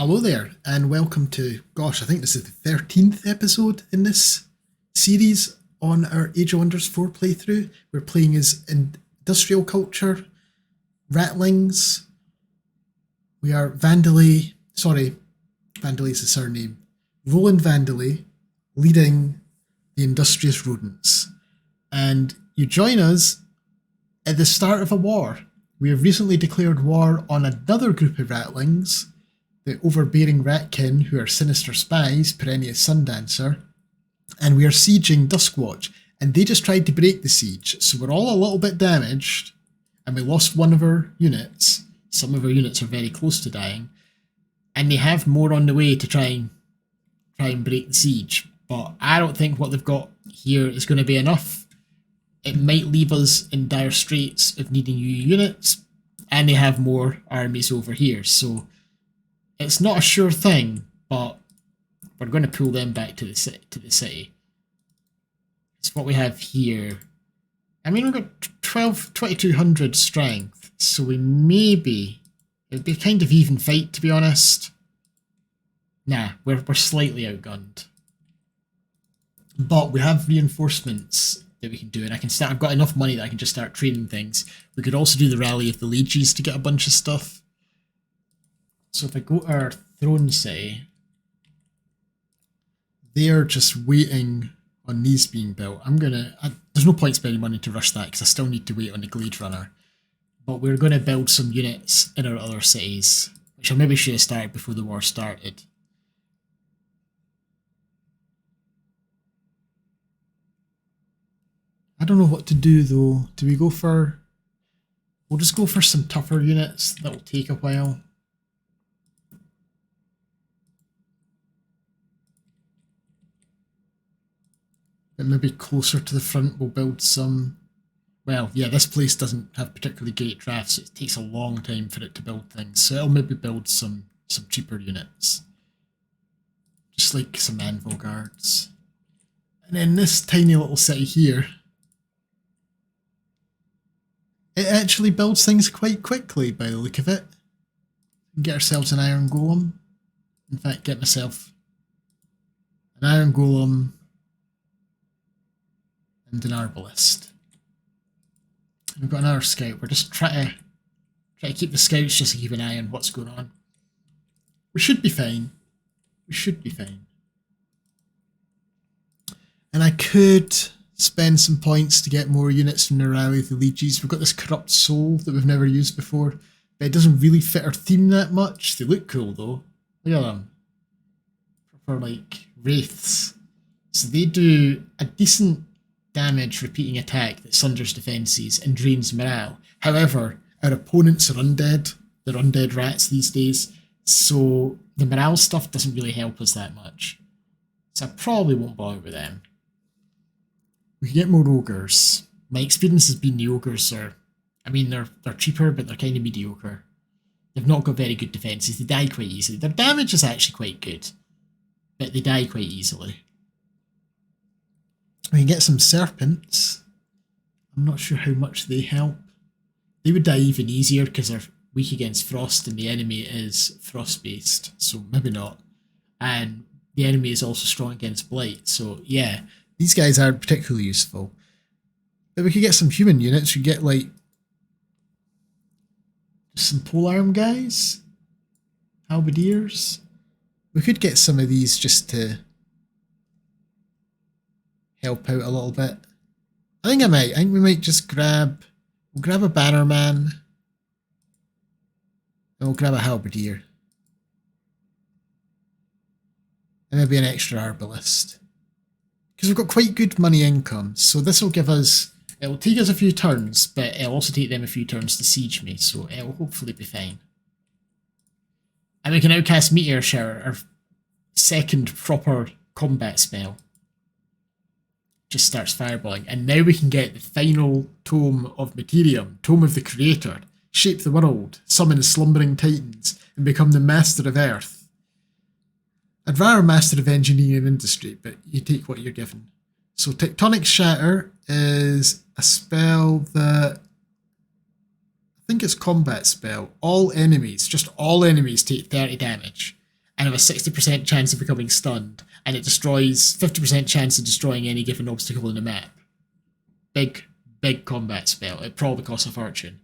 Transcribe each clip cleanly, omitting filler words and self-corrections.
Hello there, and welcome to, gosh, I think this is the 13th episode in this series on our Age of Wonders 4 playthrough. We're playing as industrial culture, ratlings. We are Vandelay is the surname, Roland Vandelay, leading the Industrious Rodents. And you join us at the start of a war. We have recently declared war on another group of ratlings, the overbearing Ratkin, who are sinister spies, Perennius Sundancer, and we are sieging Duskwatch, and they just tried to break the siege, so we're all a little bit damaged, and we lost one of our units. Some of our units are very close to dying, and they have more on the way to try and break the siege, but I don't think what they've got here is going to be enough. It might leave us in dire straits of needing new units, and they have more armies over here, so it's not a sure thing, but we're going to pull them back to the city. It's what we have here. I mean, we've got 2200 strength, so it'd be a kind of even fight, to be honest. Nah, we're slightly outgunned. But we have reinforcements that we can do, and I've got enough money that I can just start training things. We could also do the Rally of the Legies to get a bunch of stuff. So if I go to our throne city, they're just waiting on these being built. There's no point spending money to rush that because I still need to wait on the Glade Runner. But we're going to build some units in our other cities, which I maybe should have started before the war started. I don't know what to do though. Do we go for... We'll just go for some tougher units. That'll take a while. But maybe closer to the front we'll build some... Well, yeah, this place doesn't have particularly great drafts, so it takes a long time for it to build things. So it'll maybe build some cheaper units. Just like some anvil guards. And then this tiny little city here, it actually builds things quite quickly by the look of it. Get ourselves an iron golem. In fact, get myself an iron golem and an arbalist. And we've got another scout. We're just trying to keep the scouts just to keep an eye on what's going on. We should be fine. We should be fine. And I could spend some points to get more units from the Rally of the Legies. We've got this corrupt soul that we've never used before, but it doesn't really fit our theme that much. They look cool though. Look at them. Proper like wraiths. So they do a decent damage repeating attack that sunders defences and drains morale. However, our opponents are undead. They're undead rats these days, so the morale stuff doesn't really help us that much. So I probably won't bother with them. We can get more ogres. My experience has been the ogres are, I mean, they're cheaper, but they're kind of mediocre. They've not got very good defences. They die quite easily. Their damage is actually quite good, but they die quite easily. We can get some serpents. I'm not sure how much they help. They would die even easier because they're weak against frost and the enemy is frost based, so maybe not. And the enemy is also strong against blight, so yeah, these guys aren't particularly useful. But we could get some human units. We get like some polearm guys, halberdiers. We could get some of these just to help out a little bit. I think we might just we'll grab a bannerman. And we'll grab a halberdier. And maybe an extra arbalist. Because we've got quite good money income, so this will give us... It'll take us a few turns, but it'll also take them a few turns to siege me, so it'll hopefully be fine. And we can now cast Meteor Shower, our second proper combat spell. Just starts fireballing, and now we can get the final Tome of Materium, Tome of the Creator, shape the world, summon the slumbering titans, and become the Master of Earth. I'd rather Master of Engineering and Industry, but you take what you're given. So Tectonic Shatter is a spell that I think it's combat spell. All enemies, just all enemies take 30 damage. and have a 60% chance of becoming stunned, and it destroys 50% chance of destroying any given obstacle in the map. Big combat spell. It probably costs a fortune.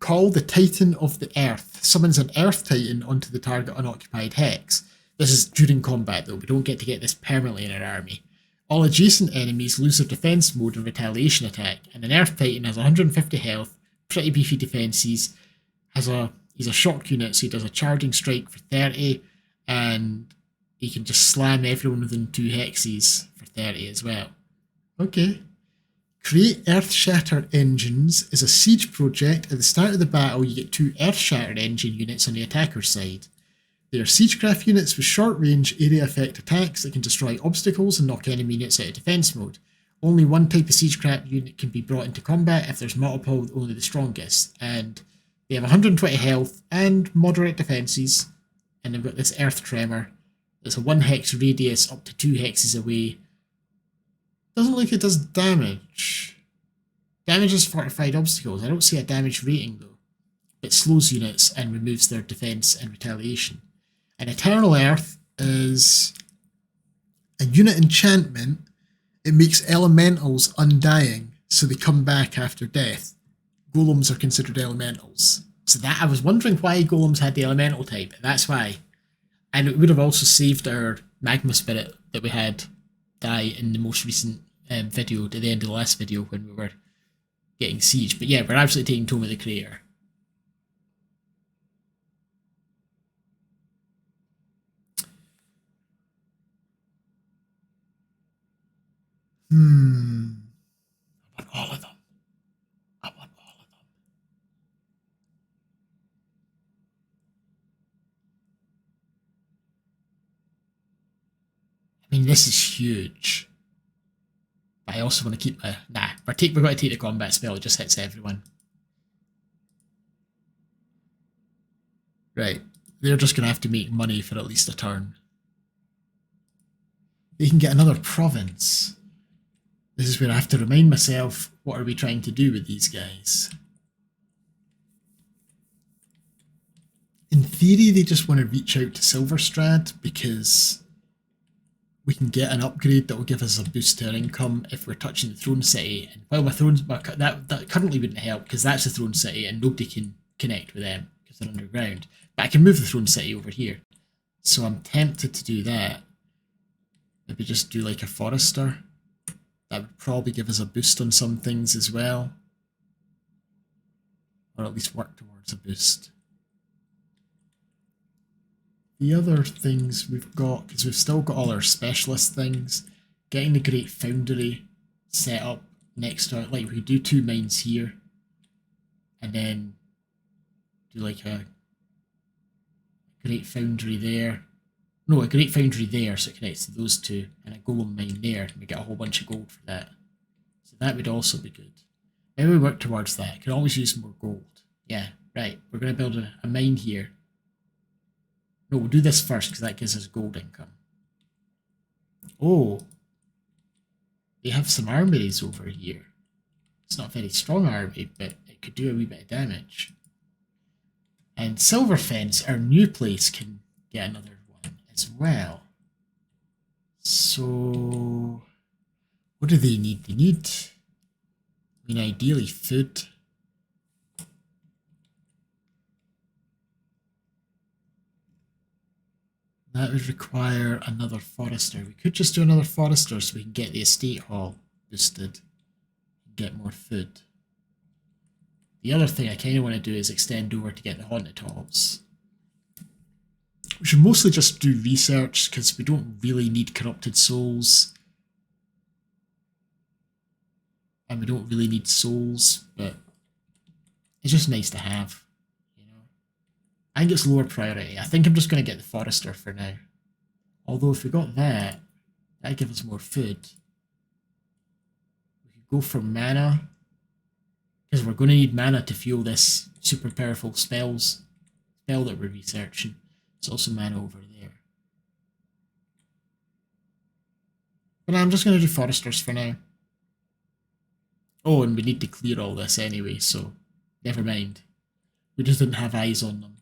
Call the Titan of the Earth. Summons an Earth Titan onto the target unoccupied hex. This is during combat though, we don't get to get this permanently in our army. All adjacent enemies lose their defense mode and retaliation attack, and an Earth Titan has 150 health, pretty beefy defenses, he's a shock unit, so he does a charging strike for 30, and he can just slam everyone within 2 hexes for 30 as well. Okay. Create Earth-Shatter Engines is a siege project. At the start of the battle, you get 2 Earth-Shatter Engine units on the attacker's side. They are siegecraft units with short-range area effect attacks that can destroy obstacles and knock enemy units out of defense mode. Only one type of siegecraft unit can be brought into combat. If there's multiple, only the strongest. And they have 120 health and moderate defenses. And they've got this Earth Tremor. It's a 1 hex radius up to 2 hexes away. Doesn't look like it does damage. Damages fortified obstacles. I don't see a damage rating though. It slows units and removes their defense and retaliation. An Eternal Earth is a unit enchantment. It makes elementals undying, so they come back after death. Golems are considered elementals. So that I was wondering why golems had the elemental type. That's why. And it would have also saved our magma spirit that we had die in the most recent video, at the end of the last video when we were getting siege. But yeah, we're absolutely taking Tome of the Creator. I want all of them. I want all of them. I mean, this is huge. But I also want to keep my... Nah, we're going to take the combat spell. It just hits everyone. Right. They're just going to have to make money for at least a turn. They can get another province. This is where I have to remind myself, what are we trying to do with these guys? In theory, they just want to reach out to Silverstrad because we can get an upgrade that will give us a boost to our income if we're touching the Throne City. And while that currently wouldn't help because that's the Throne City and nobody can connect with them because they're underground. But I can move the Throne City over here. So I'm tempted to do that. Maybe just do like a Forester. That would probably give us a boost on some things as well. Or at least work towards a boost. The other things we've got, because we've still got all our specialist things, getting the Great Foundry set up next to it. Like we could do 2 mines here. And then do like a Great Foundry there. No, a Great Foundry there, so it connects to those 2, and a Golem mine there, and we get a whole bunch of gold for that. So that would also be good. Maybe we work towards that. I can always use more gold. Yeah, right. We're going to build a mine here. No, we'll do this first, because that gives us gold income. Oh. They have some armories over here. It's not a very strong army, but it could do a wee bit of damage. And Silverfence, our new place, can get another as well. So what do they need? They need, I mean, ideally food. That would require another Forester. We could just do another Forester so we can get the estate hall boosted and get more food. The other thing I kind of want to do is extend over to get the haunted halls. We should mostly just do research because we don't really need corrupted souls. And we don't really need souls, but it's just nice to have, you know. I think it's lower priority. I think I'm just going to get the Forester for now. Although if we got that, that'd give us more food. We could go for mana, because we're going to need mana to fuel this super powerful spell that we're researching. There's also mana over there. But I'm just going to do Foresters for now. Oh, and we need to clear all this anyway, so never mind. We just didn't have eyes on them.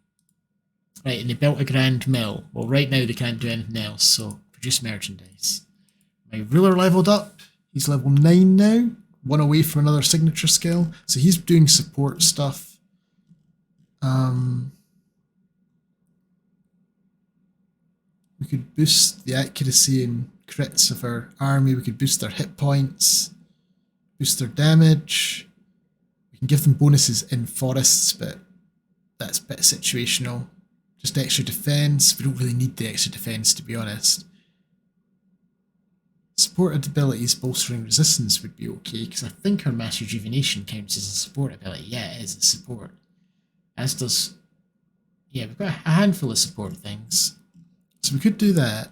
Right, and they built a grand mill. Well, right now they can't do anything else, so produce merchandise. My ruler leveled up. He's level 9 now. One away from another signature skill. So he's doing support stuff. We could boost the accuracy and crits of our army. We could boost their hit points. Boost their damage. We can give them bonuses in forests, but that's a bit situational. Just extra defense. We don't really need the extra defense, to be honest. Supported abilities bolstering resistance would be okay, because I think our mass rejuvenation counts as a support ability. Yeah, it is a support. As does... Yeah, we've got a handful of support things. So we could do that.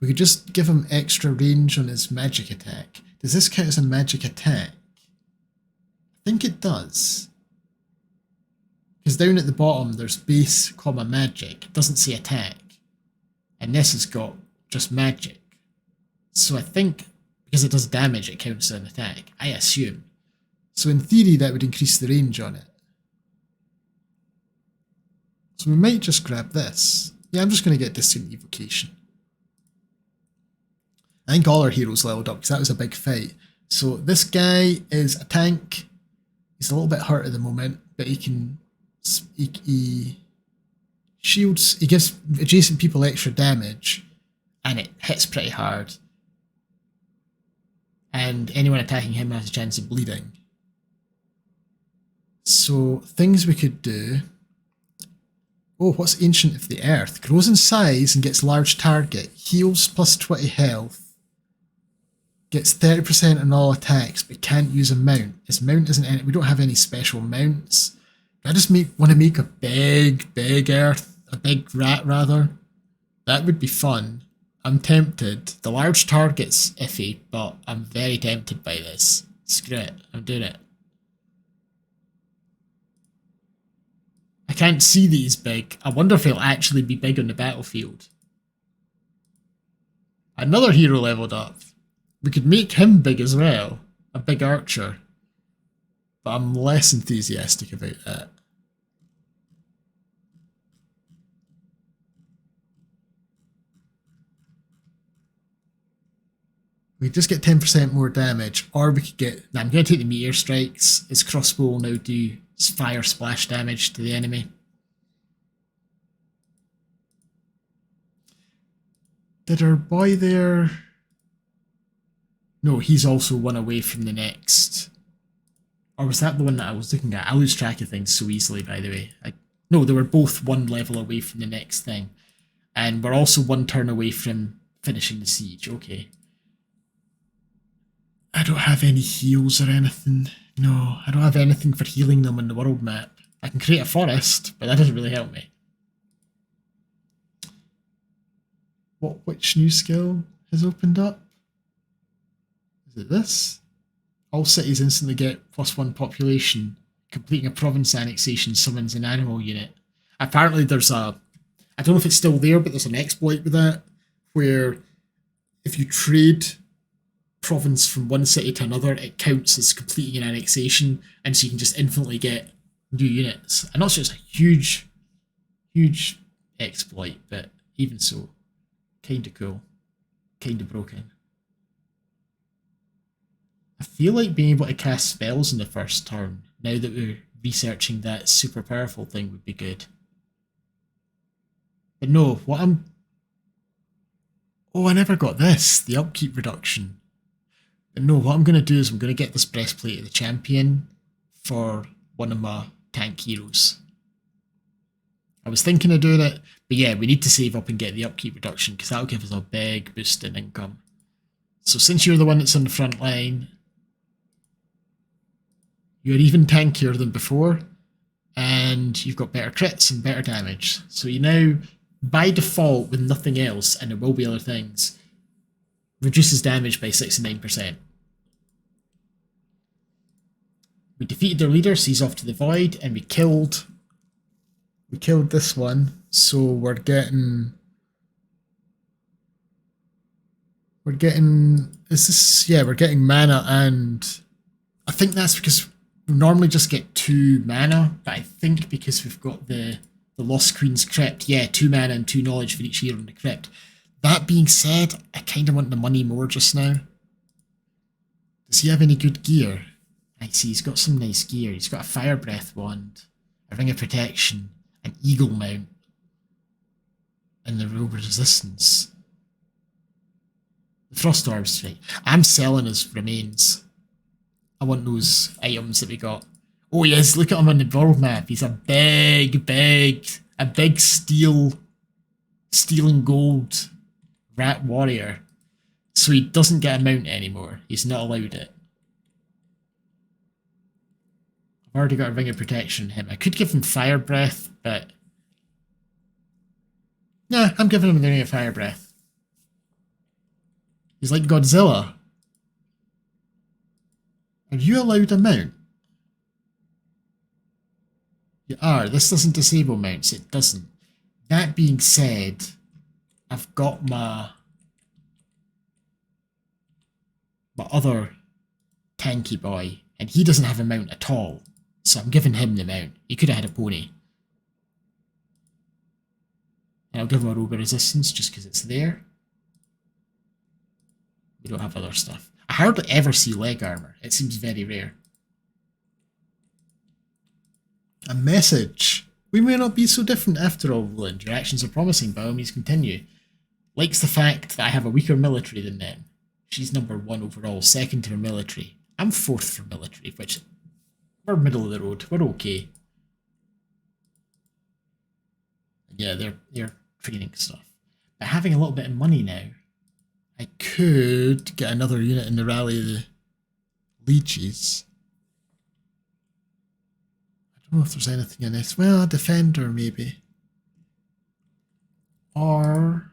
We could just give him extra range on his magic attack. Does this count as a magic attack? I think it does. Because down at the bottom there's base, comma, magic. It doesn't say attack. And this has got just magic. So I think, because it does damage, it counts as an attack. I assume. So in theory that would increase the range on it. So we might just grab this. Yeah, I'm just going to get Distant Evocation. I think all our heroes leveled up because that was a big fight. So this guy is a tank. He's a little bit hurt at the moment, but he can... He shields... He gives adjacent people extra damage, and it hits pretty hard. And anyone attacking him has a chance of bleeding. So, things we could do... Oh, what's Ancient of the Earth? Grows in size and gets large target. Heals plus 20 health. Gets 30% on all attacks, but can't use a mount. His mount isn't any... We don't have any special mounts. I just want to make a big earth. A big rat, rather. That would be fun. I'm tempted. The large target's iffy, but I'm very tempted by this. Screw it. I'm doing it. I can't see these big. I wonder if he'll actually be big on the battlefield. Another hero leveled up. We could make him big as well. A big archer. But I'm less enthusiastic about that. We just get 10% more damage, or we could get... Now I'm going to take the meteor strikes. His crossbow will now do fire splash damage to the enemy. Did our boy there... No, he's also one away from the next. Or was that the one that I was looking at? I lose track of things so easily, by the way. No, they were both one level away from the next thing. And we're also one turn away from finishing the siege. Okay. I don't have any heals or anything. No, I don't have anything for healing them on the world map. I can create a forest, but that doesn't really help me. Which new skill has opened up? Is it this? All cities instantly get +1 population. Completing a province annexation summons an animal unit. Apparently there's a... I don't know if it's still there, but there's an exploit with that, where if you trade province from one city to another, it counts as completing an annexation, and so you can just infinitely get new units. And also it's a huge exploit, but even so, kinda cool, kinda broken. I feel like being able to cast spells in the first turn, now that we're researching that super powerful thing, would be good. But no, what I'm... Oh, I never got this, the upkeep reduction. But no, what I'm going to do is I'm going to get this breastplate of the champion for one of my tank heroes. I was thinking of doing it, but yeah, we need to save up and get the upkeep reduction, because that'll give us a big boost in income. So since you're the one that's on the front line, you're even tankier than before, and you've got better crits and better damage. So you now, by default, with nothing else, and there will be other things, reduces damage by 69%. We defeated their leader, so he's off to the void, and we killed this one, so we're getting we're getting mana, and I think that's because we normally just get 2 mana, but I think because we've got the The Lost Queen's Crypt. Yeah, 2 mana and 2 knowledge for each hero in the crypt. That being said, I kind of want the money more just now. Does he have any good gear? I see he's got some nice gear. He's got a Fire Breath wand, a Ring of Protection, an Eagle mount, and the Robe of Resistance. The Frost Orbs, right? I'm selling his remains. I want those items that we got. Oh yes, look at him on the world map. He's a big steel and gold rat warrior. So he doesn't get a mount anymore. He's not allowed it. I've already got a Ring of Protection on him. I could give him Fire Breath, but... Nah, I'm giving him the Ring of Fire Breath. He's like Godzilla. Are you allowed a mount? You are. This doesn't disable mounts. It doesn't. That being said, I've got my other tanky boy, and he doesn't have a mount at all. So I'm giving him the mount. He could have had a pony. And I'll give him a Robe of Resistance just because it's there. We don't have other stuff. I hardly ever see leg armor. It seems very rare. A message. We may not be so different After all, Roland, your actions are promising, by all means continue. Likes the fact that I have a weaker military than them. She's number 1 overall, second to her military. I'm 4th for military, which we're middle of the road. We're okay. Yeah, they're training stuff. But having a little bit of money now, I could get another unit in the Rally of the Leeches. I don't know if there's anything in this. Well, a Defender maybe. Or...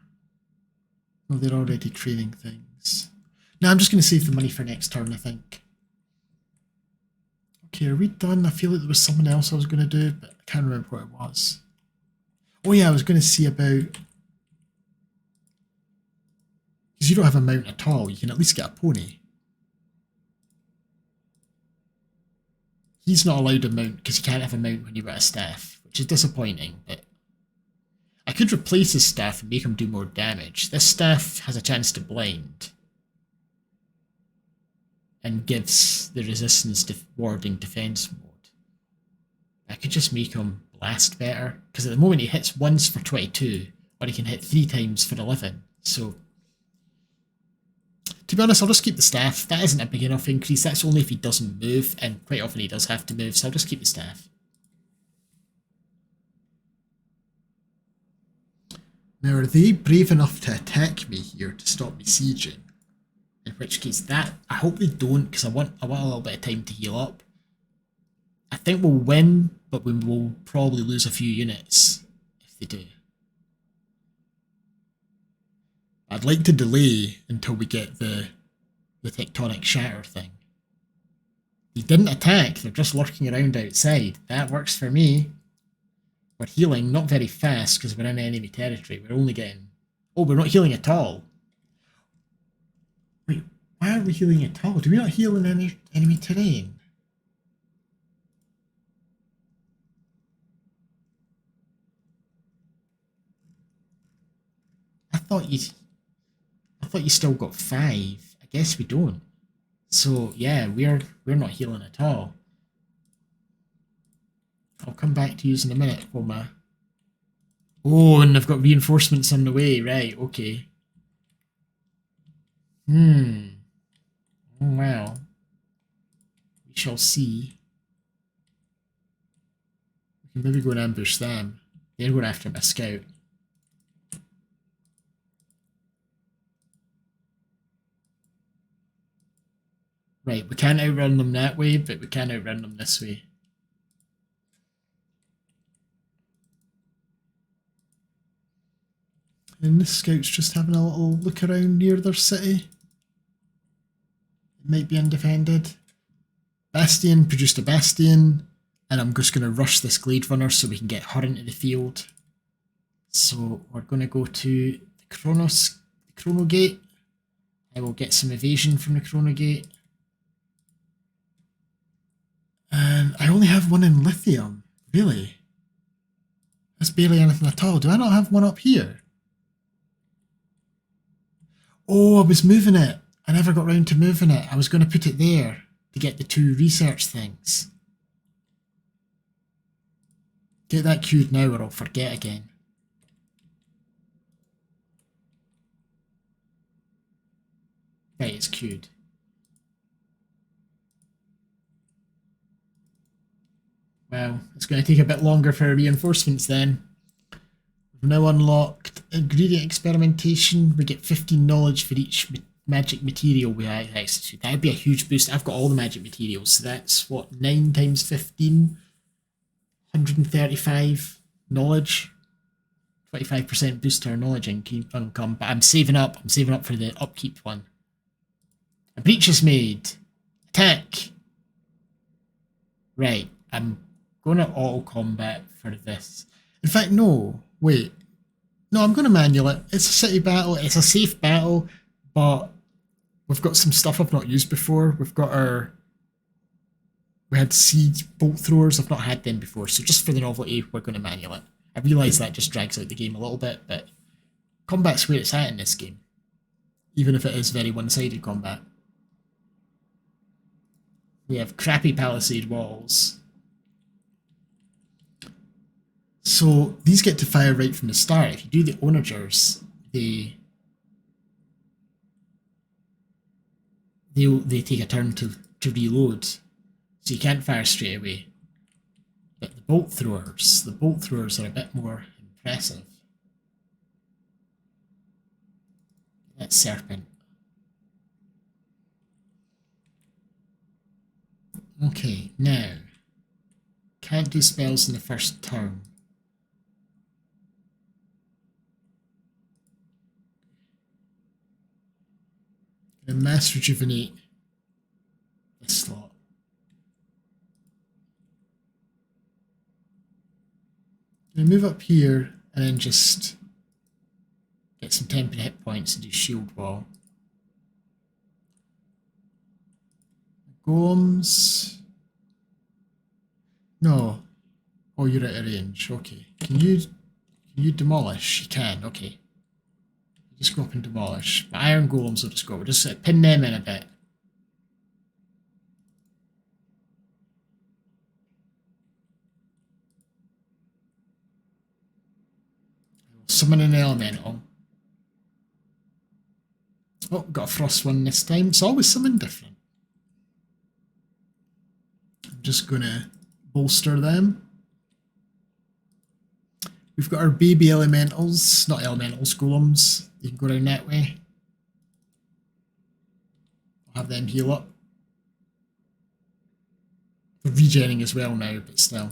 well, they're already training things. No, I'm just going to save the money for next turn, I think. Okay, are we done? I feel like there was something else I was going to do, but I can't remember what it was. Oh yeah, I was going to see about... because you don't have a mount at all, you can at least get a pony. He's not allowed a mount because you can't have a mount when you've got a staff, which is disappointing, but... I could replace his staff and make him do more damage. This staff has a chance to blind. And gives the resistance to warding defense mode. I could just make him blast better, because at the moment he hits once for 22, or he can hit 3 times for 11. So, to be honest, I'll just keep the staff. That isn't a big enough increase. That's only if he doesn't move, and quite often he does have to move, so I'll just keep the staff. Now, are they brave enough to attack me here to stop me sieging? In which case, that I hope they don't, because I want a little bit of time to heal up. I think we'll win, but we will probably lose a few units if they do. I'd like to delay until we get the tectonic shatter thing. They didn't attack, they're just lurking around outside. That works for me. We're healing, not very fast because we're in enemy territory. We're only getting... oh, we're not healing at all. Wait, why aren't we healing at all? Do we not heal in any enemy terrain? I thought you still got 5. I guess we don't. So yeah, we're not healing at all. I'll come back to you in a minute, Homa. Oh, and I've got reinforcements on the way. Right, okay. Oh, well. We shall see. We can maybe go and ambush them. They're going after my scout. Right, we can't outrun them that way, but we can outrun them this way. And the scouts just having a little look around near their city. It might be undefended. Bastion produced a Bastion, and I'm just going to rush this Glade Runner so we can get her into the field. So we're going to go to the Chrono Gate. I will get some evasion from the Chrono Gate. And I only have one in lithium, really. There's barely anything at all. Do I not have one up here? Oh, I was moving it. I never got round to moving it. I was going to put it there to get the 2 research things. Get that queued now or I'll forget again. Right, it's queued. Well, it's going to take a bit longer for reinforcements then. We've now unlocked ingredient experimentation. We get 15 knowledge for each magic material we have access to. That would be a huge boost. I've got all the magic materials, so that's what, 9 times 15? 135 knowledge. 25% boost to our knowledge income. But I'm saving up. I'm saving up for the upkeep one. A breach is made. Attack. Right, I'm going to auto combat for this. In fact, no. Wait. No, I'm going to manual it. It's a city battle. It's a safe battle, but we've got some stuff I've not used before. We've got our... We had siege bolt throwers. I've not had them before, so just for the novelty, we're going to manual it. I realise that just drags out the game a little bit, but combat's where it's at in this game, even if it is very one-sided combat. We have crappy palisade walls. So these get to fire right from the start. If you do the onagers, they take a turn to reload. So you can't fire straight away. But the bolt throwers are a bit more impressive. That serpent. Okay, now. Can't do spells in the first turn. Gonna mass rejuvenate this slot. Gonna move up here and then just get some temporary hit points and do shield wall. Golems. No. Oh, you're out of range. Okay. Can you demolish? You can. Okay. Just go up and demolish. My iron golems will just go. We'll just pin them in a bit. Summon an elemental. Oh, got a frost one this time. It's always something different. I'm just gonna bolster them. We've got our baby elementals, not elementals, golems. You can go down that way. I'll have them heal up. We're regenning as well now, but still.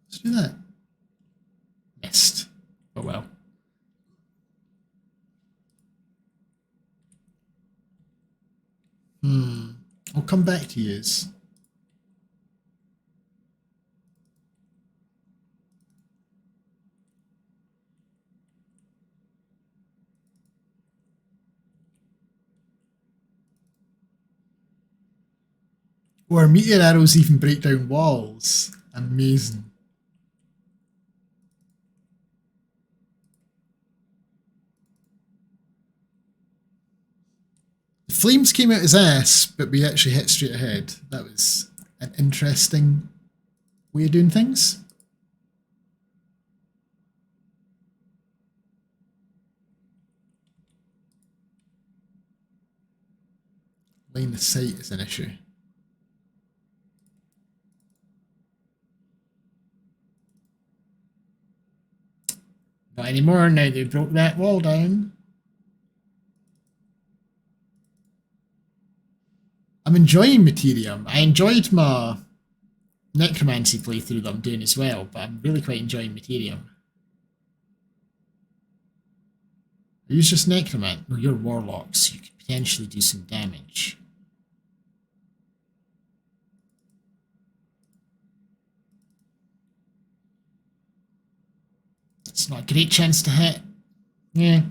Let's do that. Missed. Oh well. I'll come back to yous. Oh, our meteor arrows even break down walls. Amazing. The flames came out his ass, but we actually hit straight ahead. That was an interesting way of doing things. Line of sight is an issue. Not anymore now they broke that wall down. I'm enjoying Materium. I enjoyed my necromancy playthrough that I'm doing as well, but I'm really quite enjoying Materium. Are you just necromant? No, you're warlocks. You could potentially do some damage. It's not a great chance to hit. Yeah.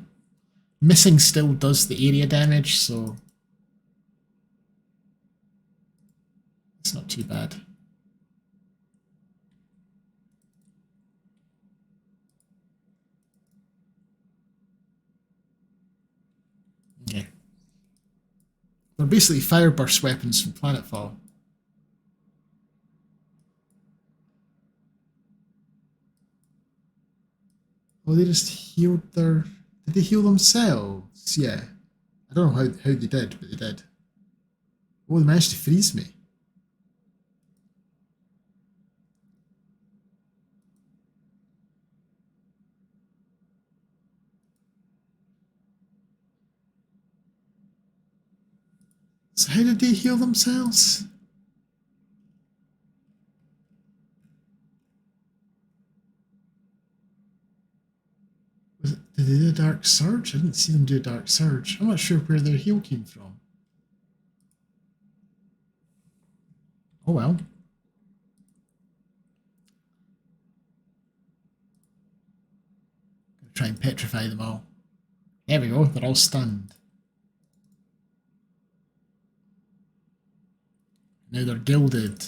Missing still does the area damage, so it's not too bad. Okay. They're basically fire burst weapons from Planetfall. Oh, they just healed their... Did they heal themselves? Yeah. I don't know how they did, but they did. Oh, they managed to freeze me. So how did they heal themselves? Did they do a Dark Surge? I didn't see them do a Dark Surge. I'm not sure where their heal came from. Oh well. Gonna try and petrify them all. There we go, they're all stunned. Now they're gilded.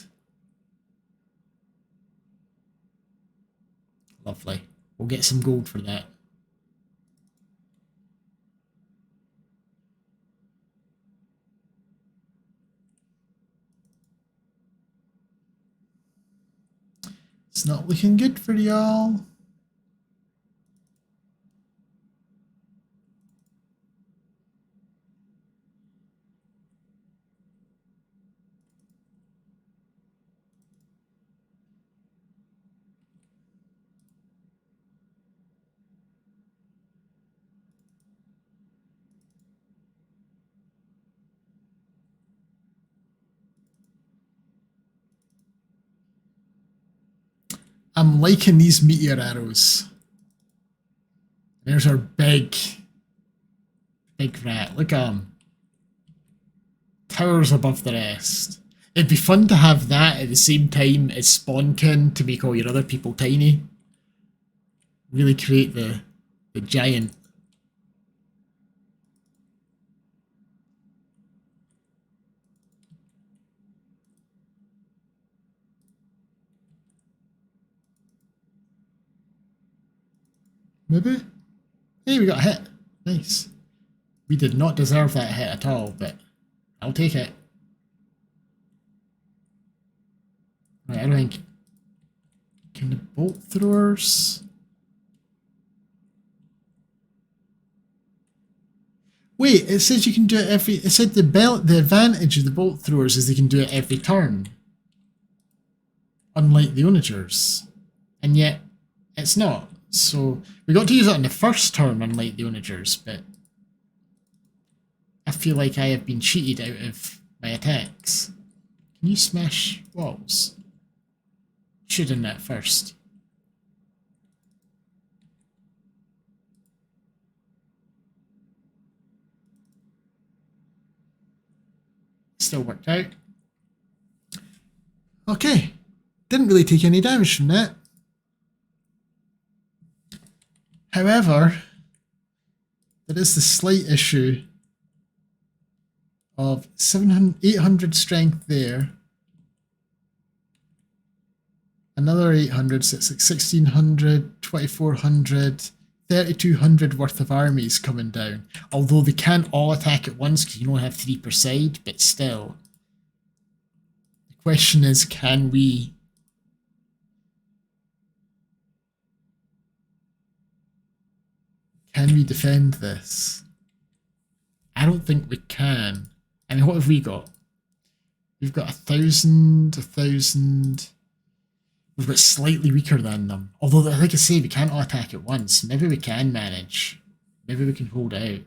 Lovely. We'll get some gold for that. It's not looking good for y'all. I'm liking these meteor arrows. There's our big rat. Look at him. Towers above the rest. It'd be fun to have that at the same time as Spawnkin to make all your other people tiny. Really create the giant. Maybe? Hey, we got a hit. Nice. We did not deserve that hit at all, but I'll take it. Right, I don't think... Can the bolt throwers... Wait, it says you can do it every... It said the advantage of the bolt throwers is they can do it every turn. Unlike the onagers. And yet, it's not. So, we got to use it on the first turn, unlike the onagers, but... I feel like I have been cheated out of my attacks. Can you smash walls? Should have done that first. Still worked out. Okay. Didn't really take any damage from that. However, there is the slight issue of 800 strength there. Another 800, so it's like 1600, 2400, 3200 worth of armies coming down. Although they can't all attack at once because you only have 3 per side, but still. The question is, can we defend this? I don't think we can. I mean, what have we got? We've got 1,000, 1,000. We've got slightly weaker than them. Although, like I say, we can't all attack at once. Maybe we can manage. Maybe we can hold out.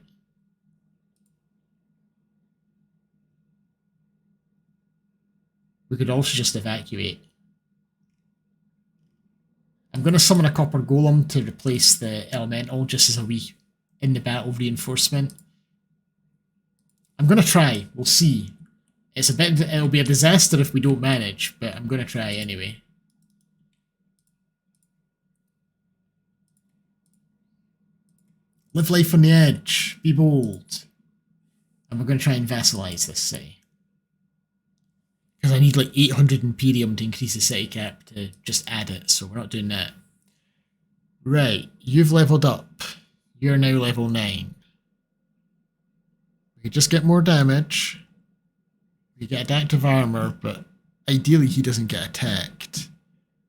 We could also just evacuate. I'm going to summon a copper golem to replace the elemental just as a wee in the battle reinforcement. I'm going to try. We'll see. It'll be a disaster if we don't manage, but I'm going to try anyway. Live life on the edge. Be bold. And we're going to try and vassalize this city. Because I need like 800 Imperium to increase the city cap to just add it, so we're not doing that. Right, you've leveled up. You're now level 9. We could just get more damage. We get adaptive armor, but ideally he doesn't get attacked.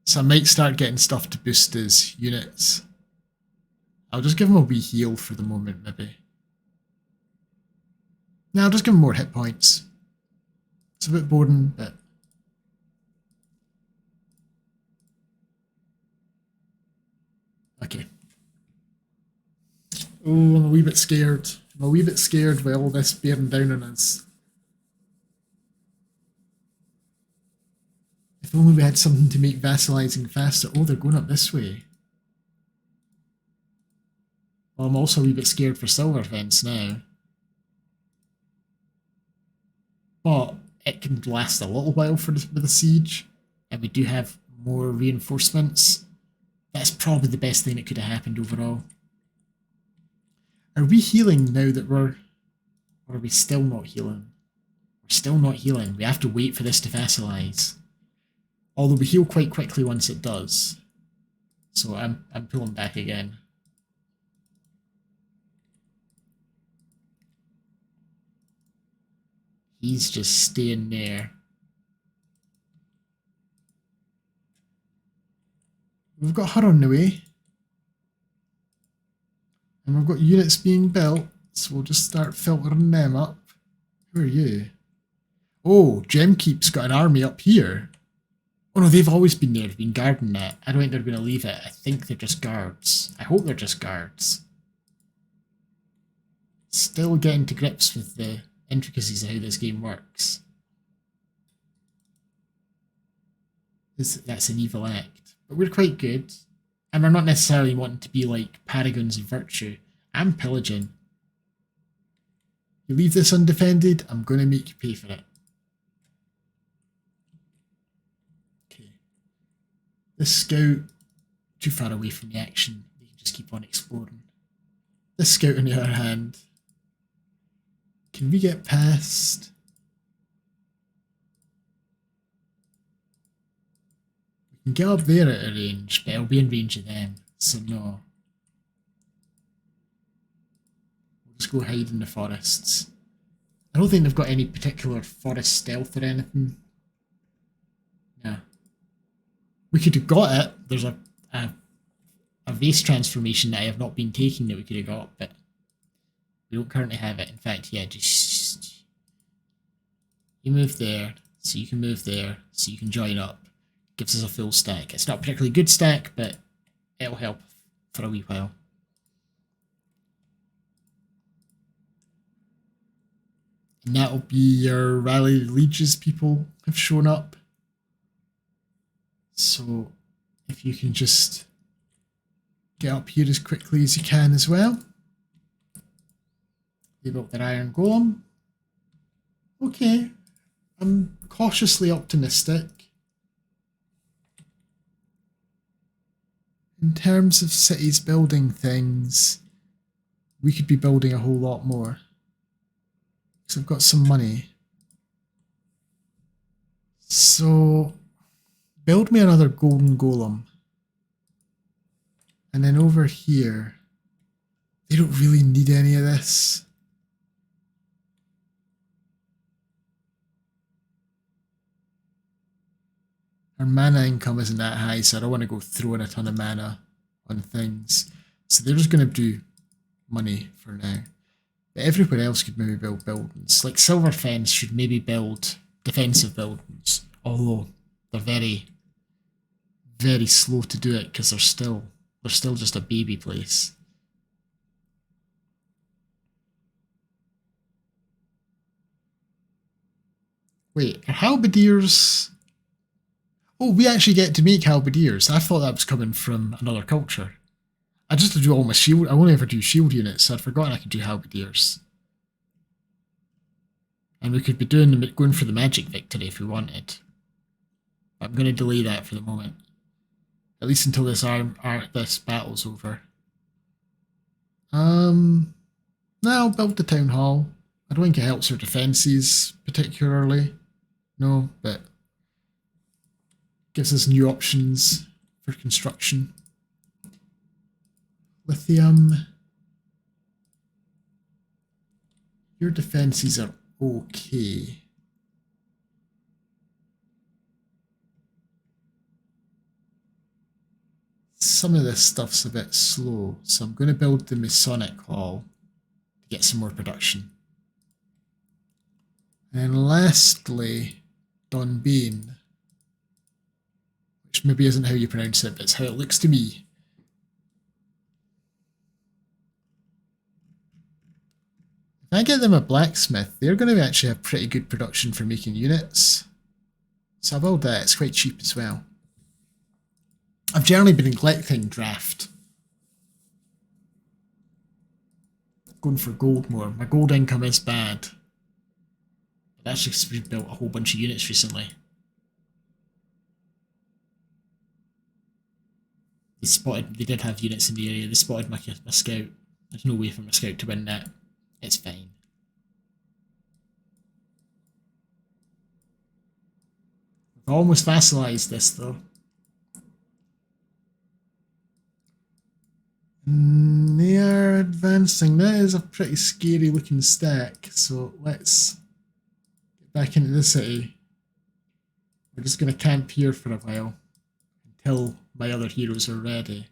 So I might start getting stuff to boost his units. I'll just give him a wee heal for the moment, maybe. No, I'll just give him more hit points. It's a bit boring, but... Okay. Oh, I'm a wee bit scared. I'm a wee bit scared by all this bearing down on us. If only we had something to make vassalizing faster. Oh, they're going up this way. Well, I'm also a wee bit scared for silver fence now. But it can last a little while for the siege. And we do have more reinforcements. That's probably the best thing that could have happened overall. Are we healing now that we're... Or are we still not healing? We're still not healing. We have to wait for this to vassalize. Although we heal quite quickly once it does. So I'm pulling back again. He's just staying there. We've got her on the way. And we've got units being built, so we'll just start filtering them up. Who are you? Oh, Gemkeep's got an army up here. Oh no, they've always been there. They've been guarding that. I don't think they're going to leave it. I think they're just guards. I hope they're just guards. Still getting to grips with the intricacies of how this game works. That's an evil act. But we're quite good. And we're not necessarily wanting to be like paragons of virtue. I'm pillaging. You leave this undefended, I'm going to make you pay for it. Okay. This scout, too far away from the action. They can just keep on exploring. This scout on the other hand, can we get past? We can get up there at a range, but it'll be in range of them, so no. We'll just go hide in the forests. I don't think they've got any particular forest stealth or anything. No. We could have got it. There's a vase transformation that I have not been taking that we could have got, but we don't currently have it. In fact, yeah, just... You move there, so you can move there, so you can join up. Gives us a full stack. It's not a particularly good stack, but it'll help for a wee while. And that'll be your rally lieges people have shown up. So if you can just get up here as quickly as you can as well. They built their iron golem. Okay, I'm cautiously optimistic. In terms of cities building things, we could be building a whole lot more. Because I've got some money. So, build me another golden golem. And then over here, they don't really need any of this. Our mana income isn't that high, so I don't want to go throwing a ton of mana on things. So they're just going to do money for now. But everywhere else could maybe build buildings. Like Silver Fence should maybe build defensive buildings. Although they're very, very slow to do it because they're still just a baby place. Wait, are halberdiers... Oh, we actually get to make halberdiers. I thought that was coming from another culture. I just do all my shield. I only ever do shield units, so I'd forgotten I could do halberdiers. And we could be going for the magic victory if we wanted. I'm going to delay that for the moment. At least until this battle's over. No, I'll build the town hall. I don't think it helps our defences particularly. No, but gives us new options for construction. Lithium. Your defences are okay. Some of this stuff's a bit slow, so I'm going to build the Masonic Hall to get some more production. And lastly, Dunbean, which maybe isn't how you pronounce it, but it's how it looks to me. If I get them a blacksmith, they're going to actually have pretty good production for making units. So I'll build that, it's quite cheap as well. I've generally been neglecting draft. Going for gold more. My gold income is bad. But that's just we've built a whole bunch of units recently. They did have units in the area. They spotted my scout. There's no way for my scout to win that. It's fine. We've almost vassalized this though. They are advancing. That is a pretty scary looking stack. So let's get back into the city. We're just going to camp here for a while until my other heroes are ready.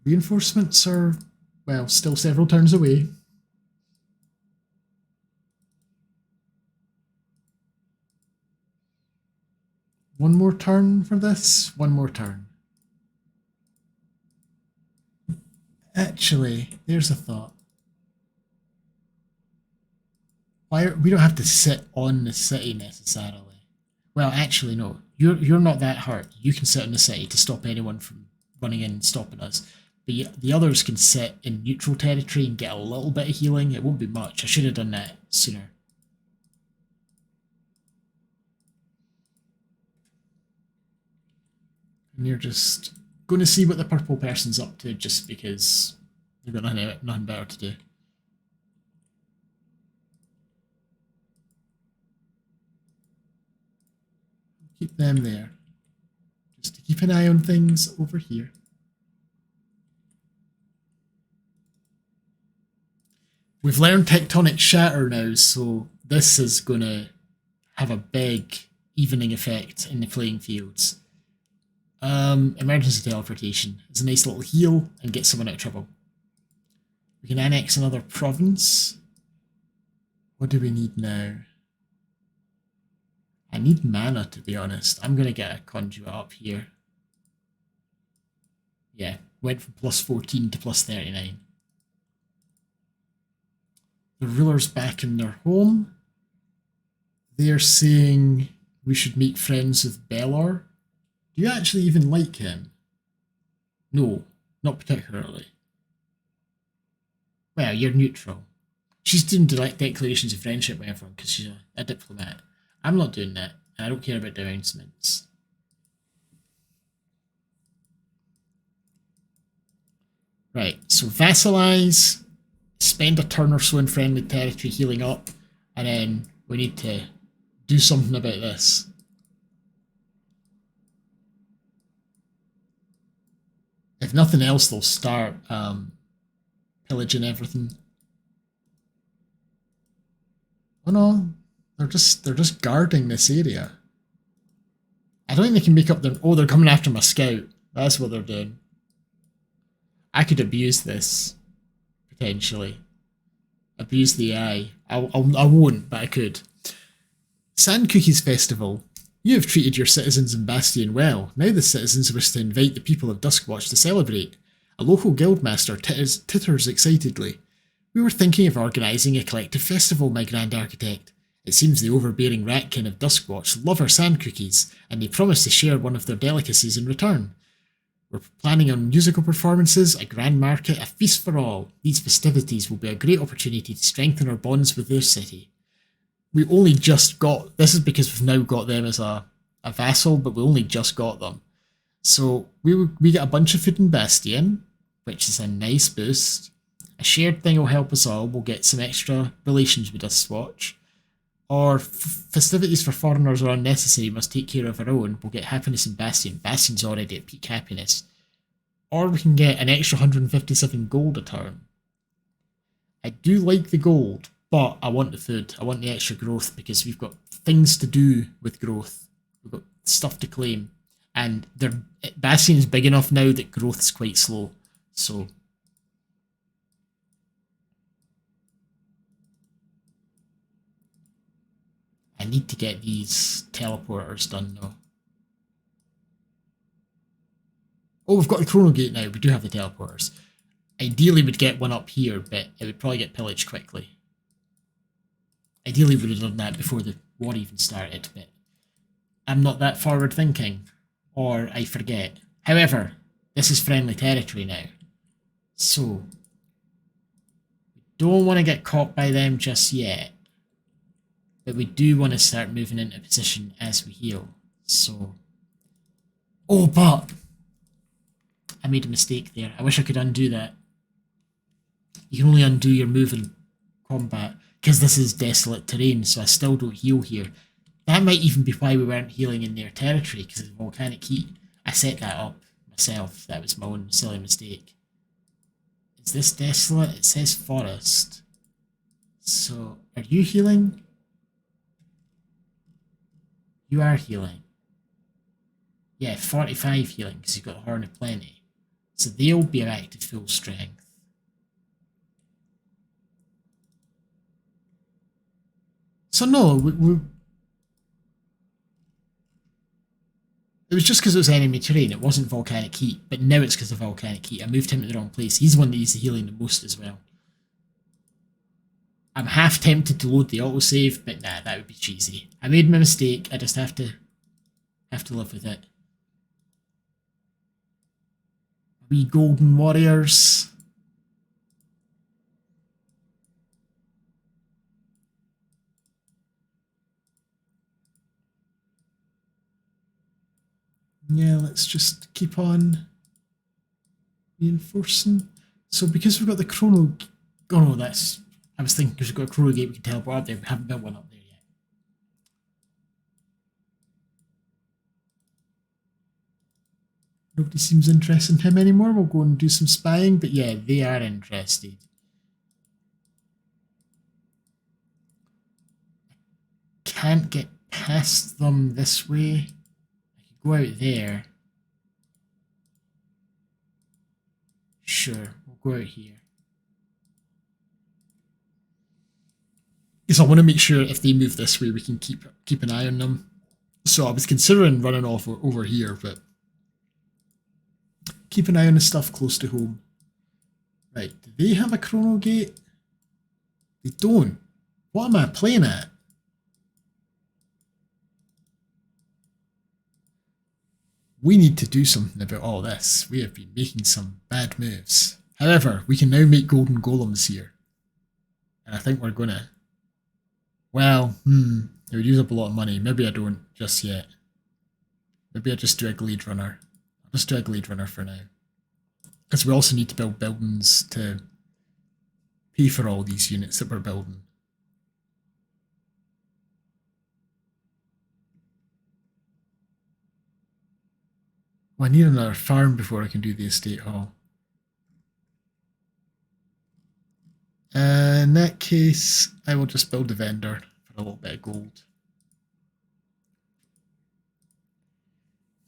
Reinforcements are, well, still several turns away. One more turn for this, one more turn. Actually, there's a thought. We don't have to sit on the city necessarily. Well, actually, no. You're not that hurt. You can sit on the city to stop anyone from running in and stopping us. But the others can sit in neutral territory and get a little bit of healing. It won't be much. I should have done that sooner. And you're just going to see what the purple person's up to just because they've got nothing better to do. Keep them there. Just to keep an eye on things over here. We've learned tectonic shatter now, so this is going to have a big evening effect in the playing fields. Emergency teleportation is a nice little heal and get someone out of trouble. We can annex another province. What do we need now? I need mana, to be honest. I'm going to get a conduit up here. Yeah, went from plus 14 to plus 39. The ruler's back in their home. They're saying we should make friends with Belor. Do you actually even like him? No, not particularly. Well, you're neutral. She's doing declarations of friendship with everyone because she's a diplomat. I'm not doing that, and I don't care about announcements. Right, so vassalize, spend a turn or so in friendly territory healing up, and then we need to do something about this. If nothing else, they'll start pillaging everything. Oh no, they're just guarding this area. I don't think they can make up their... Oh, they're coming after my scout. That's what they're doing. I could abuse this, potentially. Abuse the AI. I won't, but I could. Sand Cookies Festival. You have treated your citizens in Bastion well. Now the citizens wish to invite the people of Duskwatch to celebrate. A local guildmaster titters excitedly. We were thinking of organising a collective festival, my grand architect. It seems the overbearing Ratkin of Duskwatch love our sand cookies, and they promise to share one of their delicacies in return. We're planning on musical performances, a grand market, a feast for all. These festivities will be a great opportunity to strengthen our bonds with their city. we only just got, this is because we've now got them as a vassal, but we only just got them. So we get a bunch of food in Bastion, which is a nice boost. A shared thing will help us all. We'll get some extra relations with this swatch. Or festivities for foreigners are unnecessary, must take care of our own. We'll get happiness in Bastion. Bastion's already at peak happiness. Or we can get an extra 157 gold a turn. I do like the gold, but I want the food. I want the extra growth because we've got things to do with growth. We've got stuff to claim. And Bastion's big enough now that growth's quite slow. So I need to get these teleporters done though. Oh, we've got the chrono gate now. We do have the teleporters. Ideally, we'd get one up here, but it would probably get pillaged quickly. Ideally, we would have done that before the war even started, but I'm not that forward thinking. Or I forget. However, this is friendly territory now. So, we don't want to get caught by them just yet. But we do want to start moving into position as we heal. So, oh, but I made a mistake there. I wish I could undo that. You can only undo your move in combat because this is desolate terrain, so I still don't heal here. That might even be why we weren't healing in their territory, because of the volcanic heat. I set that up myself. That was my own silly mistake. Is this desolate? It says forest. So, are you healing? You are healing. Yeah, 45 healing, because you've got Horn of Plenty. So they'll be back to full strength. So no, it was just because it was enemy terrain. It wasn't volcanic heat, but now it's because of volcanic heat. I moved him to the wrong place. He's the one that needs the healing the most as well. I'm half tempted to load the autosave, but nah, that would be cheesy. I made my mistake. I just have to live with it. We golden warriors. Yeah, let's just keep on reinforcing. So because we've got the chrono... Oh no, that's... I was thinking because we've got a chrono gate we can teleport up there. We haven't built one up there yet. Nobody seems interested in him anymore. We'll go and do some spying. But yeah, they are interested. Can't get past them this way. Go out there. Sure, we'll go out here. Because I want to make sure if they move this way, we can keep an eye on them. So I was considering running off over here, but keep an eye on the stuff close to home. Right, do they have a chrono gate? They don't. What am I playing at? We need to do something about all this. We have been making some bad moves. However, we can now make golden golems here. And I think we're gonna... Well, it would use up a lot of money. Maybe I don't just yet. Maybe I just do a Glade Runner. I'll just do a Glade Runner for now. Because we also need to build buildings to pay for all these units that we're building. Well, I need another farm before I can do the estate hall. In that case, I will just build a vendor for a little bit of gold.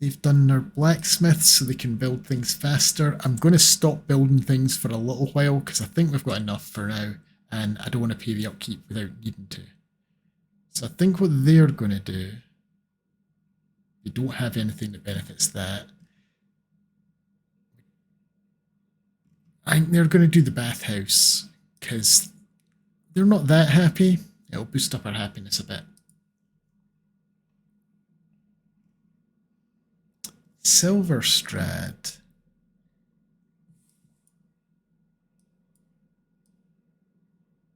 They've done their blacksmiths so they can build things faster. I'm going to stop building things for a little while because I think we've got enough for now and I don't want to pay the upkeep without needing to. So I think what they're going to do, they don't have anything that benefits that. I think they're going to do the bathhouse because they're not that happy. It'll boost up our happiness a bit. Silverstrad.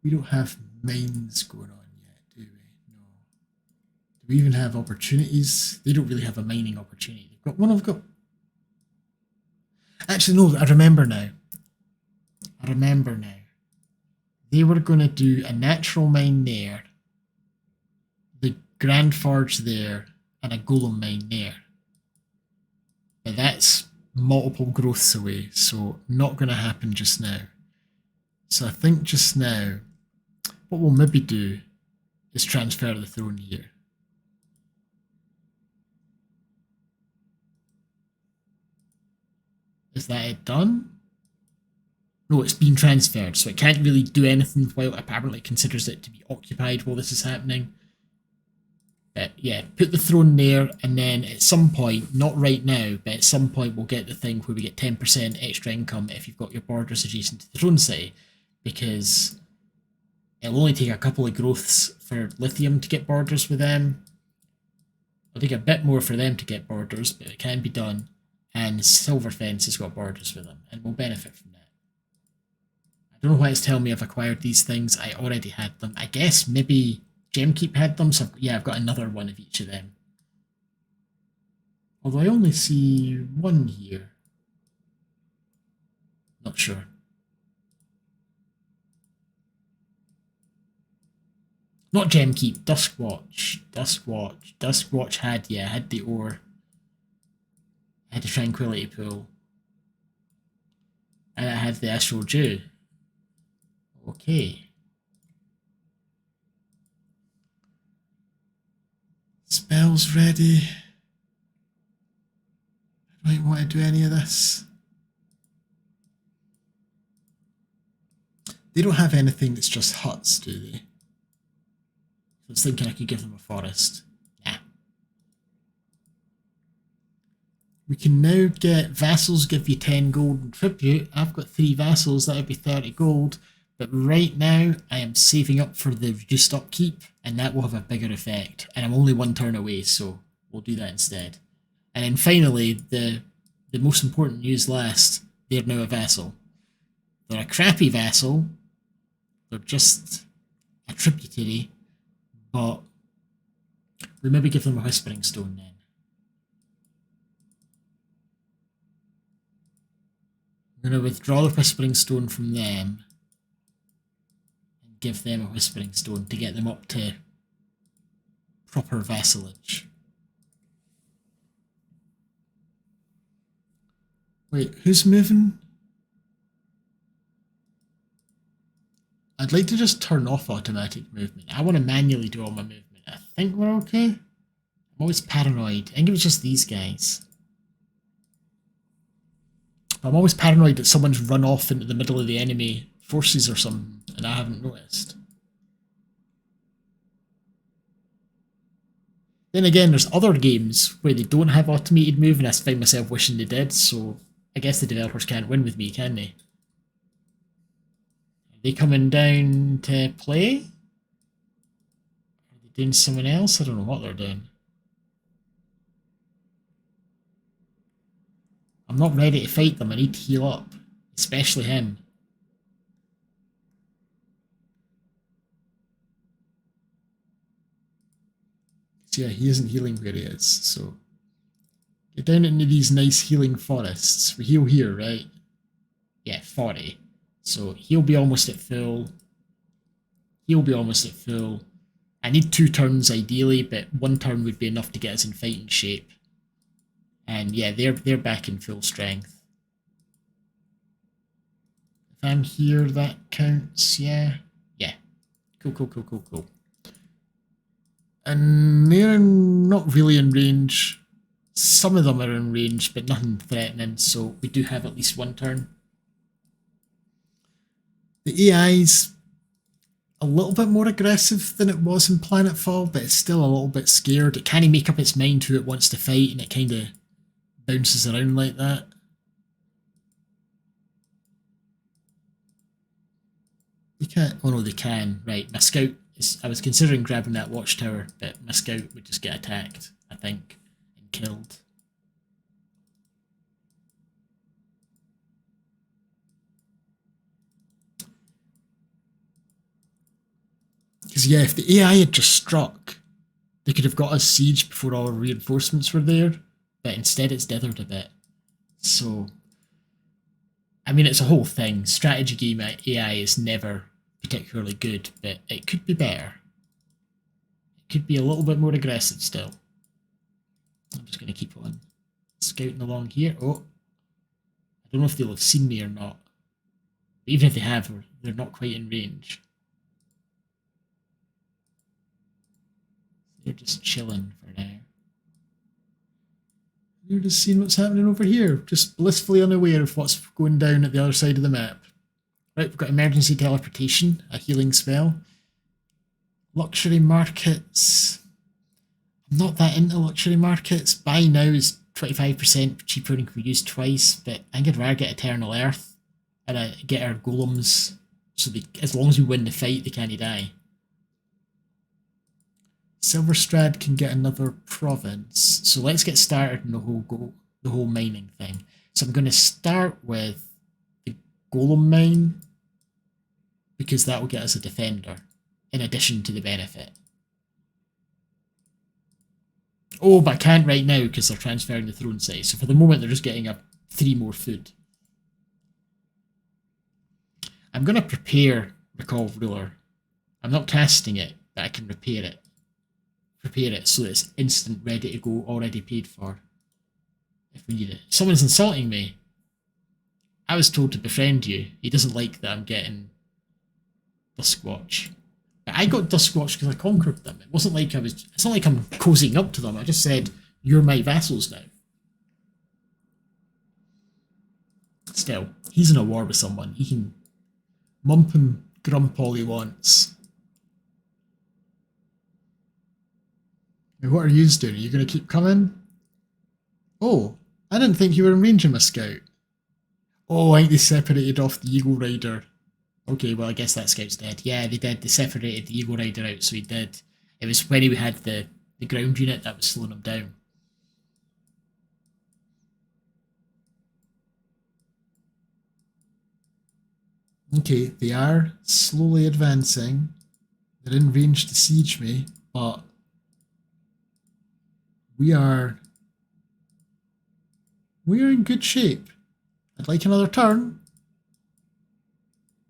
We don't have mines going on yet, do we? Do we even have opportunities? They don't really have a mining opportunity. They've got one. I've got. Actually, no. I remember now. They were going to do a natural mine there, the Grand Forge there, and a golem mine there. But that's multiple growths away, so not going to happen just now. So I think just now, what we'll maybe do is transfer the throne here. Is that it done? No, it's been transferred, so it can't really do anything while it apparently considers it to be occupied while this is happening. But yeah, put the throne there, and then at some point, not right now, but at some point we'll get the thing where we get 10% extra income if you've got your borders adjacent to the throne city, because it'll only take a couple of growths for lithium to get borders with them. It'll take a bit more for them to get borders, but it can be done. And Silver Fence has got borders with them, and we'll benefit from that. I don't know why it's telling me I've acquired these things. I already had them. I guess maybe Gemkeep had them, so yeah, I've got another one of each of them. Although I only see one here. Not sure. Not Gemkeep, Duskwatch. Duskwatch had the ore. Had the Tranquility Pool. And it had the Astral Dew. Okay. Spells ready. I don't want to do any of this. They don't have anything that's just huts, do they? I was thinking I could give them a forest. Nah. We can now get vassals give you 10 gold in tribute. I've got 3 vassals, that would be 30 gold. But right now, I am saving up for the reduced upkeep, and that will have a bigger effect. And I'm only 1 turn away, so we'll do that instead. And then finally, the most important news last, they're now a vassal. They're a crappy vassal. They're just a tributary. But we maybe give them a Whispering Stone then. I'm going to withdraw the Whispering Stone from them. Give them a Whispering Stone to get them up to proper vassalage. Wait, who's moving? I'd like to just turn off automatic movement. I want to manually do all my movement. I think we're okay. I'm always paranoid. I think it was just these guys. But I'm always paranoid that someone's run off into the middle of the enemy forces or something, and I haven't noticed. Then again, there's other games where they don't have automated move, and I find myself wishing they did, so I guess the developers can't win with me, can they? Are they coming down to play? Are they doing someone else? I don't know what they're doing. I'm not ready to fight them, I need to heal up. Especially him. So yeah, he isn't healing where he is, so get down into these nice healing forests. We heal here, right? Yeah, 40. So he'll be almost at full. He'll be almost at full. I need 2 turns ideally, but 1 turn would be enough to get us in fighting shape. And yeah, they're back in full strength. If I'm here, that counts, yeah. Yeah. Cool. And they're not really in range. Some of them are in range, but nothing threatening, so we do have at least 1 turn. The AI's a little bit more aggressive than it was in Planetfall, but it's still a little bit scared. It can't make up its mind who it wants to fight, and it kind of bounces around like that. They can't. Oh no, they can. Right, my scout is. I was considering grabbing that watchtower, but my scout would just get attacked, I think, and killed. Because yeah, if the AI had just struck, They could have got us siege before all our reinforcements were there, but instead it's dithered a bit. So, I mean, it's a whole thing. Strategy game AI is never particularly good, but it could be better. It could be a little bit more aggressive still. I'm just going to keep on scouting along here. Oh, I don't know if they'll have seen me or not. But even if they have, they're not quite in range. They're just chilling for now. You're just seeing what's happening over here, just blissfully unaware of what's going down at the other side of the map. Right, we've got emergency teleportation, a healing spell. Luxury markets. I'm not that into luxury markets. Buy now is 25% cheaper and can be used twice, but I think I'd rather get Eternal Earth and get our golems so as long as we win the fight, they can't die. Silverstrad can get another province. So let's get started on the whole mining thing. So I'm going to start with the golem mine because that will get us a defender in addition to the benefit. Oh, but I can't right now because they're transferring the throne site. So for the moment, they're just getting 3 more food. I'm going to prepare Recall Ruler. I'm not casting it, but I can repair it. Prepare it so it's instant, ready to go, already paid for. If we need it. Someone's insulting me. I was told to befriend you. He doesn't like that I'm getting Duskwatch. But I got Duskwatch because I conquered them. It wasn't like it's not like I'm cozying up to them. I just said, you're my vassals now. Still, he's in a war with someone. He can mump and grump all he wants. Now, what are you doing? Are you going to keep coming? Oh, I didn't think you were in range of my scout. Oh, I think they separated off the Eagle Rider. Okay, well, I guess that scout's dead. Yeah, they did. They separated the Eagle Rider out, so he did. It was when he had the ground unit that was slowing him down. Okay, they are slowly advancing. They're in range to siege me, but we're in good shape. I'd like another turn.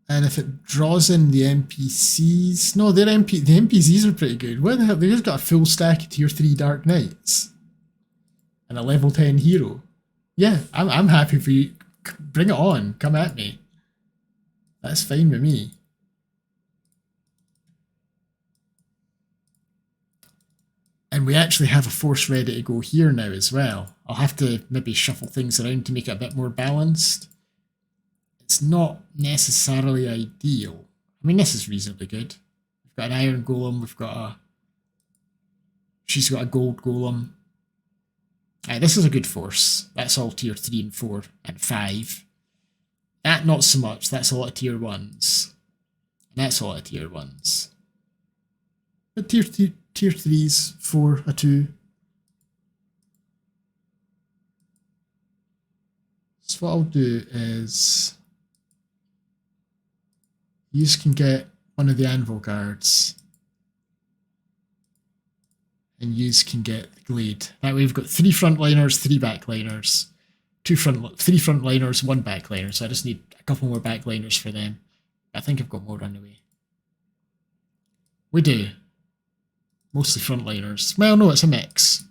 And if it draws in the NPCs... No, the NPCs are pretty good. Where the hell? They just got a full stack of tier 3 Dark Knights. And a level 10 hero. Yeah, I'm happy for you. Bring it on. Come at me. That's fine with me. And we actually have a force ready to go here now as well. I'll have to maybe shuffle things around to make it a bit more balanced. It's not necessarily ideal. I mean, this is reasonably good. We've got an iron golem. She's got a gold golem. This is a good force. That's all tier 3 and 4 and 5. That not so much. That's a lot of tier 1s. And that's a lot of tier 1s. But tier 3s, 4, a 2. So what I'll do is... You can get one of the anvil guards. And you can get the glade. That way we've got 3 frontliners, 3 backliners. 3 frontliners, 1 backliner. So I just need a couple more backliners for them. I think I've got more on the way. We do. Mostly frontliners. Well, no, it's a mix.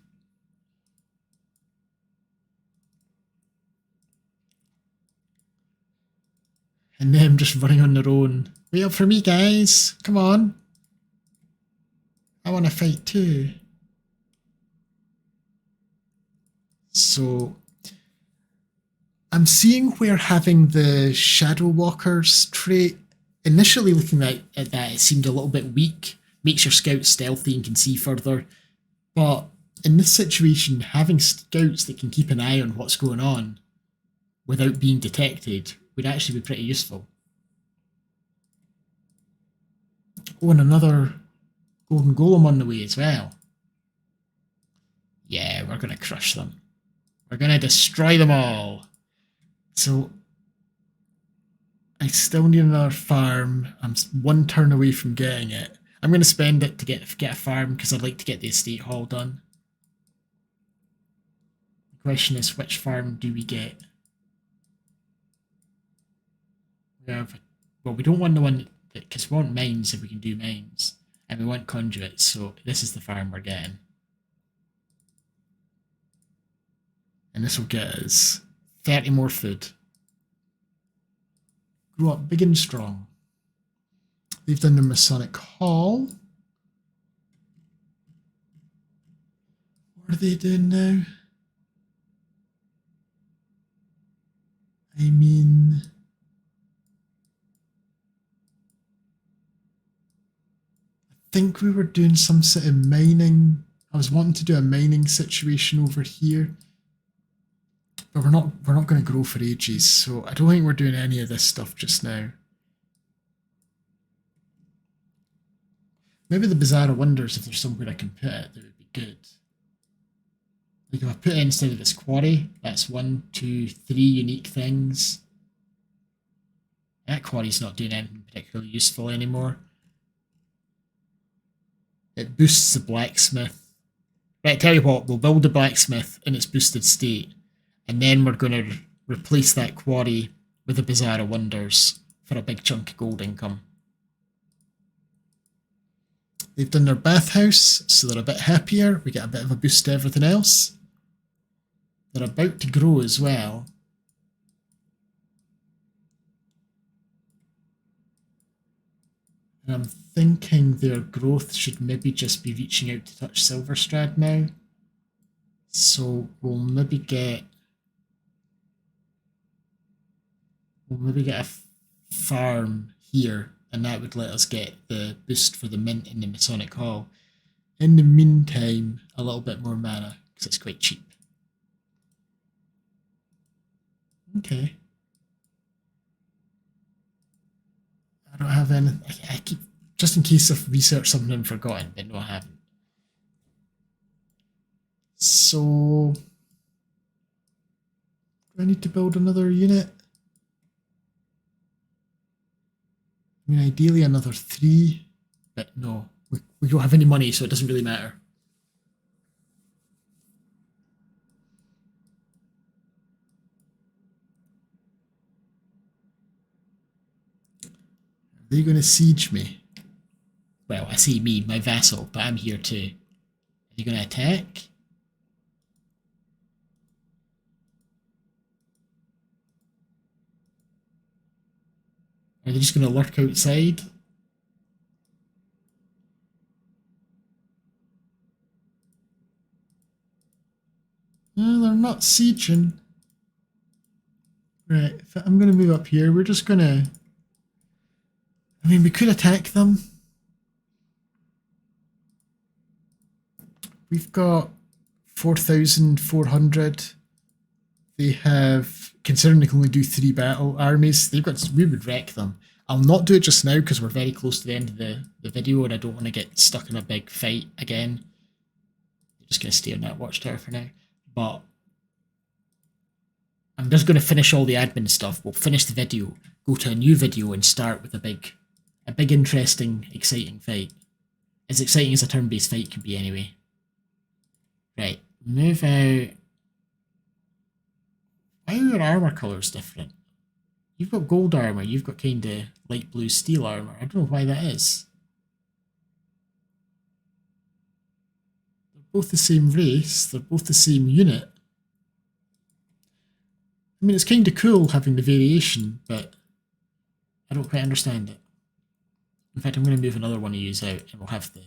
And them just running on their own. Wait up for me, guys. Come on. I want to fight too. So, I'm seeing where having the Shadow Walkers trait, initially looking at that, it seemed a little bit weak. Makes your scouts stealthy and can see further. But in this situation, having scouts that can keep an eye on what's going on without being detected would actually be pretty useful. Oh, and another golden golem on the way as well. Yeah, we're going to crush them. We're going to destroy them all. So, I still need another farm. I'm 1 turn away from getting it. I'm going to spend it to get a farm because I'd like to get the estate hall done. The question is, which farm do we get? We have, well, we don't want the one because we want mines if we can do mines, and we want conduits. So this is the farm we're getting, and this will get us 30 more food. Grow up big and strong. They've done the Masonic Hall. What are they doing now? I mean, I think we were doing some sort of mining. I was wanting to do a mining situation over here, but we're not going to grow for ages, so I don't think we're doing any of this stuff just now. Maybe the Bazaar of Wonders, if there's somewhere I can put it, that would be good. Like if I put it instead of this quarry, that's 1, 2, 3 unique things. That quarry's not doing anything particularly useful anymore. It boosts the blacksmith. Right, tell you what, we'll build a blacksmith in its boosted state, and then we're going to replace that quarry with the Bazaar of Wonders for a big chunk of gold income. They've done their bathhouse, so they're a bit happier. We get a bit of a boost to everything else. They're about to grow as well. And I'm thinking their growth should maybe just be reaching out to touch Silverstrad now. So we'll maybe get a farm here, and that would let us get the boost for the mint in the Masonic Hall. In the meantime, a little bit more mana, because it's quite cheap. Okay. I don't have anything. I keep, just in case I've researched something and forgotten, but no, I haven't. So, do I need to build another unit? I mean, ideally another 3, but no, we don't have any money, so it doesn't really matter. Are they going to siege me? Well, I say me, my vassal, but I'm here too. Are they going to attack? Are they just going to lurk outside? No, they're not sieging. Right, I'm going to move up here. We're just going to... I mean, we could attack them. We've got 4,400. They have, considering they can only do 3 battle armies, they've got. We would wreck them. I'll not do it just now because we're very close to the end of the video and I don't want to get stuck in a big fight again. I'm just going to stay on that watchtower for now. But I'm just going to finish all the admin stuff. We'll finish the video, go to a new video and start with a big, interesting, exciting fight. As exciting as a turn-based fight can be anyway. Right, move out. Why are your armor colours different? You've got gold armor, you've got kind of light blue steel armor. I don't know why that is. They're both the same race, they're both the same unit. I mean, it's kind of cool having the variation, but I don't quite understand it. In fact, I'm going to move another one of these out and we'll have the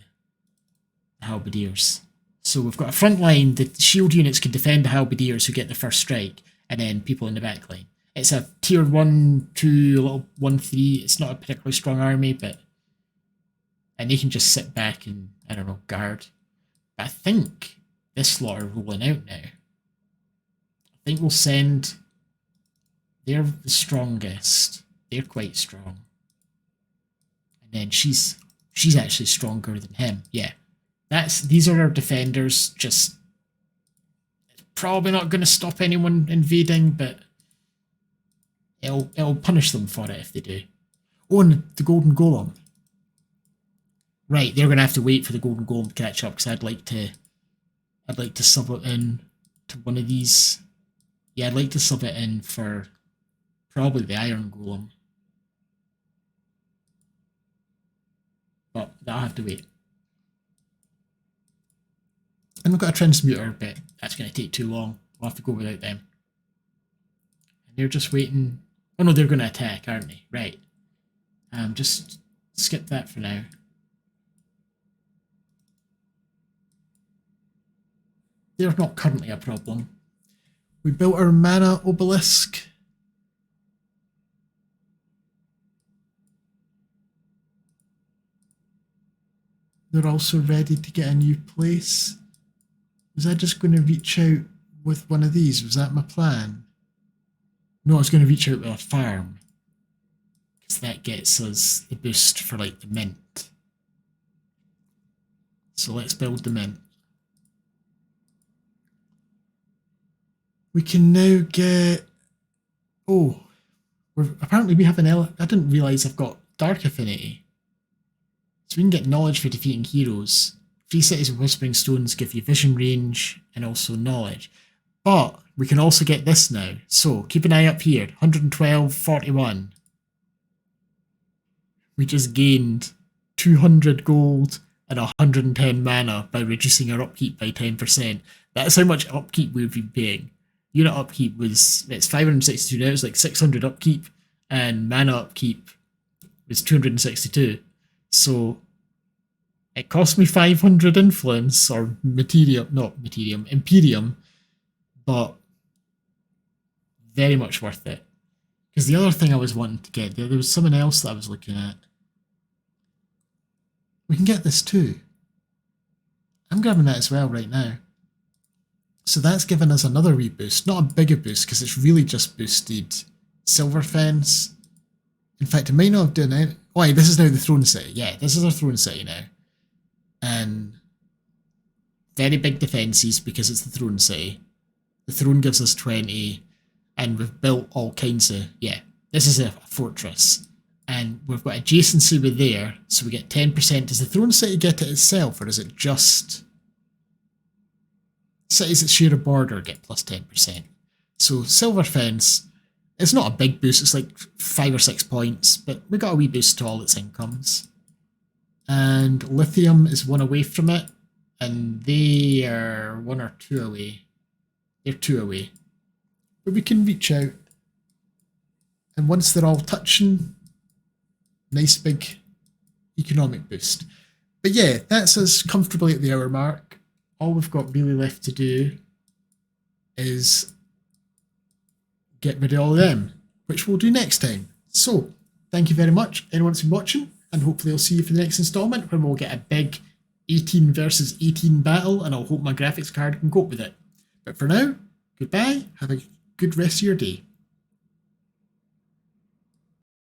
halberdiers. So we've got a front line, the shield units can defend the halberdiers who get the first strike, and then people in the back line. It's a tier 1, 2, a little 1, 3. It's not a particularly strong army, but... And they can just sit back and, I don't know, guard. But I think this lot are rolling out now. I think we'll send... They're the strongest. They're quite strong. And then she's actually stronger than him. Yeah. These are our defenders, just... It's probably not going to stop anyone invading, but... It'll punish them for it if they do. Oh, and the golden golem. Right, they're going to have to wait for the golden golem to catch up because I'd like to sub it in to one of these. Yeah, I'd like to sub it in for probably the iron golem. But that'll have to wait. And we've got a transmuter, but that's going to take too long. We'll have to go without them. And they're just waiting. Oh no, they're going to attack, aren't they? Right. Just skip that for now. They're not currently a problem. We built our mana obelisk. They're also ready to get a new place. Was I just going to reach out with one of these? Was that my plan? No, I was going to reach out with a farm. Because that gets us the boost for like the mint. So let's build the mint. We can now get... Oh, apparently we have an... I didn't realise I've got Dark Affinity. So we can get knowledge for defeating heroes. 3 cities of Whispering Stones give you vision range and also knowledge. But we can also get this now. So keep an eye up here. 112.41. We just gained 200 gold and 110 mana by reducing our upkeep by 10%. That's how much upkeep we've been paying. Unit upkeep it's 562 now, it's like 600 upkeep, and mana upkeep was 262. So it cost me 500 influence, or Imperium, but very much worth it. Because the other thing I was wanting to get, there was something else that I was looking at. We can get this too. I'm grabbing that as well right now. So that's given us another wee boost. Not a bigger boost, because it's really just boosted Silver Fence. In fact, it might not have done it. Oh, yeah, this is now the Throne City. Yeah, this is our Throne City now. And very big defences because it's the Throne City. The throne gives us 20, and we've built all kinds of... Yeah, this is a fortress. And we've got adjacency with there, so we get 10%. Does the Throne City get it itself, or is it just... Cities that share a border get plus 10%. So Silver Fence, it's not a big boost, it's like 5 or 6 points, but we got a wee boost to all its incomes. And Lithium is 1 away from it, and they are 1 or 2 away. They're 2 away. But we can reach out. And once they're all touching, nice big economic boost. But yeah, that's us comfortably at the hour mark. All we've got really left to do is get rid of all of them, which we'll do next time. So, thank you very much, anyone that's been watching, and hopefully I'll see you for the next instalment when we'll get a big 18 versus 18 battle, and I'll hope my graphics card can cope with it. But for now, goodbye, have a good rest of your day.